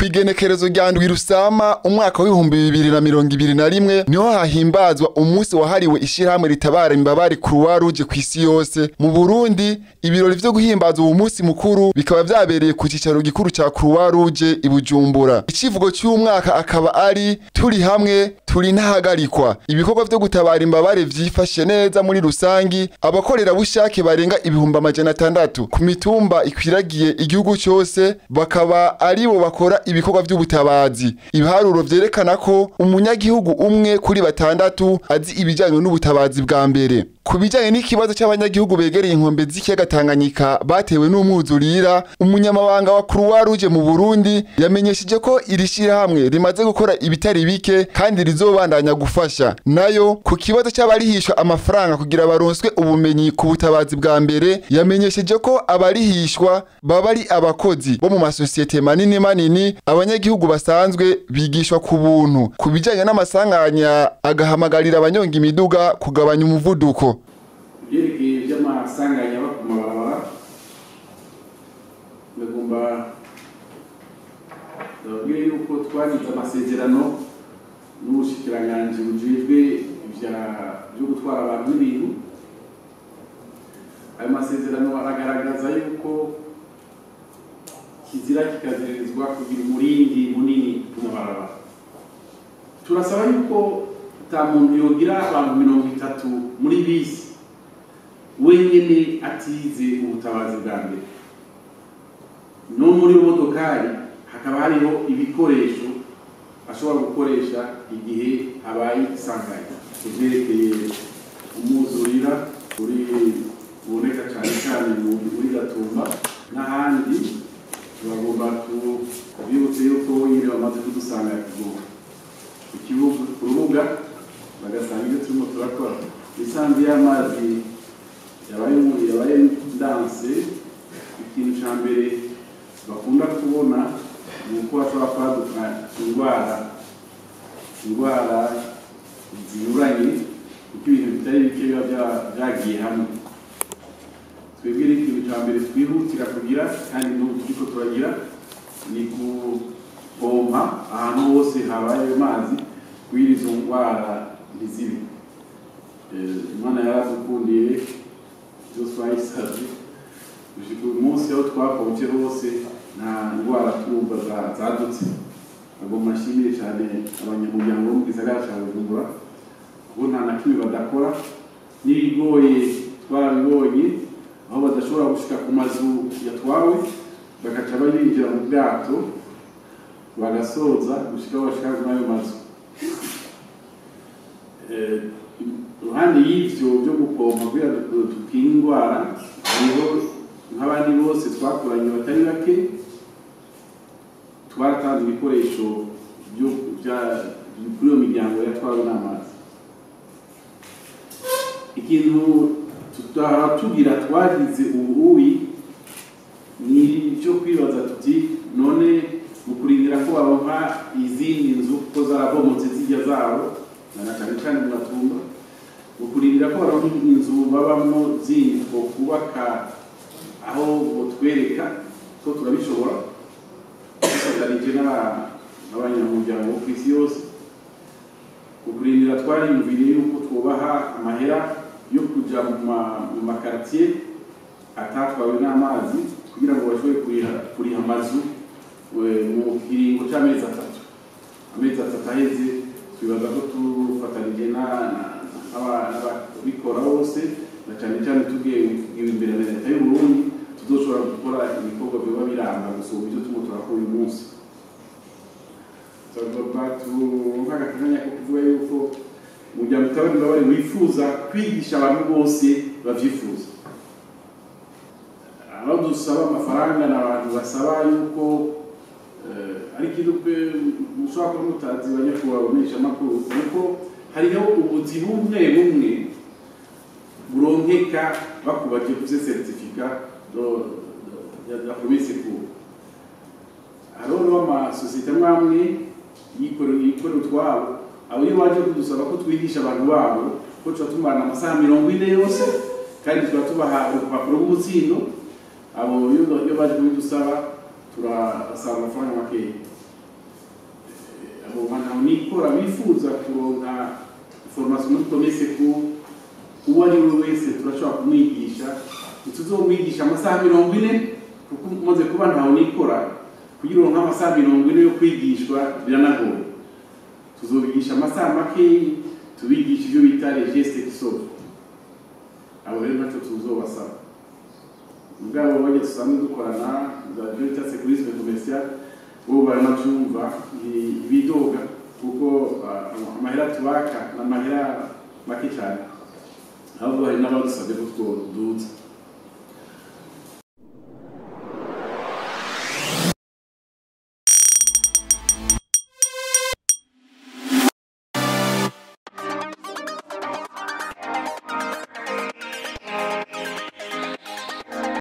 Kwigenekerezo rya ndwi Rusama umwaka wa 2021 niho hahimbazwa umunsi wahariwe ishirahamwe ritabara imbabare Croix Rouge kw'isi yose. Mu Burundi ibirori vyo guhimbaza uwo munsi mukuru bikaba vyabereye ku cicaro gikuru ca Croix Rouge i Bujumbura. Icivugo cy'uyu mwaka akaba ari turi hamwe turi ntahagarikwa. Ibikorwa vyo gutabara imbabare vyifashe neza muri rusangi, abakorera bushake barenga 600 ku mitumba ikwiragiye igihugu cyose bakaba aribo bakora ibikorwa vy'ubutabazi. Ibiharuro vyerekana ko umunyagihugu umwe kuri 6 azi ibijanye n'ubutabazi bwa mbere. Ku bijanye n'ikibazo cy'abanyagihugu begereye inkombe z'ikiyaga Tanganyika batewe n'umwuzurira, umunyamabanga wa Croix Rouge mu Burundi yamenyesheje ko iri shirahamwe rimaze gukora ibitari bike kandi rizobandanya gufasha. Nayo ku kibazo cy'abarihishwa amafaranga kugira baronswe ubumenyi ku butabazi bwa mbere, yamenyesheje ko abarihishwa baba ari abakozi bo mu masosiyete manini, abanyagihugu basanzwe bigishwa ku buntu. Ku bijanye n'amasanganya agahamagarira abanyonga imiduga kugabanya umuvuduko. Yerekeye by'amasanganya bakumabarabara bagomba babwiye yuko twagize amasezerano n'ubushikiranganje bujejwe byo gutwara abantu n'ibintu. Ayo masezerano aragaragaza yuko kizira kikaziririzwa kugira umurindi munini ku mabarabara. Turasaba yuko ta muntu yogira abantu 30 muri bisi wenyene atize ubutabazi bwa mbere. No muri modokari hakaba hariho ibikoresho ashobora gukoresha igihe habaye isanganya. Kuvyerekeye umuzurira uri uboneka cyane muri Gatumba n'ahandi, bagomba kubibutsa yuko nyine bamaze kudusanga ku kibuga ku rubuga bagasanga ibyo turimo turakora. Isanzwe y'amazi yabaye danse. Ikintu cya mbere bakunda kubona ni uko hashobora kwaduka indwara zinyuranye kuko ibintu bitari bike biba byagiye hamwe. Twebwe ikintu cya mbere twihutira kugira kandi n'ubu turiko turagira ni kupompa ahantu hose habaye amazi kugira izo ndwara ntizibe. Imana yaradukundiye byose twayisabye gushika uyu munsi aho twapompye hose nta ndwara turumva zadutse. Agomba nshimire cyane abanyamuryango bo mu gisagara ca Bujumbura kuko nta na kimwe badakora. N'ibigoye twarabibonye aho badashobora gushika ku mazu yatwawe bagaca binjira mu bwato bagasoza gushika bashika mu ayo mazu. Ruhande y'ivyo byo gupompa kugira tukinge indwara, hariho nk'abandi bose twakoranye batari bake twaratanze ibikoresho kuri iyo miryango yatwawe n'amazi. Ikintu tugira twagize ubuyi ni cyo kwibaza tuti none mu kurindira ko baronka izindi nzu ko zarabomotse zijya zabo na cyane mu Gatumba, mu kurindira ko baronka inzu babamo zindi ko kubaka aho twereka ko turabishobora. Tuzagarije n'abanyamuryango ku isi yose mu kurindira twariyumviriye yuko twubaha amahera yo kuja mu makartier atatwawe n'amazi kugira ngo bashobore kuriha amazu mu kiringo c'amezi 3. Amezi 3 aheze twibaza ko tufatanije n'ababikora bose na cyane tugiye imbere na leta y'u Burundi tuzoshobora gukora ibikorwa biba biranga gusoma ibyo turakora uyu munsi. Nk'agateganya ko kuvuga yuko umuryango utabara imbabare wifuza kwigisha abantu bose bavyifuza. Aho dusaba amafaranga n'abantu basaba yuko ari ikintu mushobora kuba mutazi banyakubahwa bamenyesha amakuru kuko hariho ubuzi bumwe buronkeka bakubaje kuvye certificat ya premier secours. Hariho n'amasosiyete amwe yikorera utwabo abo iyo baje kudusaba ko twigisha abantu babo ko tumana amasaha 40 yose kandi tubaha urupapuro rw'umutsindo. Abo iyo baje kudusaba turasaba amafaranga makeya nikora bifuza kuronka formation muri premier secours uwo ari we wese turashobora kumwigisha tuzomwigisha amasaha 40 kuko muze kuba ntaho nikora kugira ngo amasaha 40 yo kwigishwa biranagoye tuzobigisha amasaha make tubigisha ibyo bita les gestes qui sauvent abo rero naco tuzobasaba mugabo baje tusanzwe dukorana za bita sécurisme commercial bo baranavyumva ibidoga kuko amahera tubaka n'amahera make cyane ahubwo hari n'abadusabye ko twoduza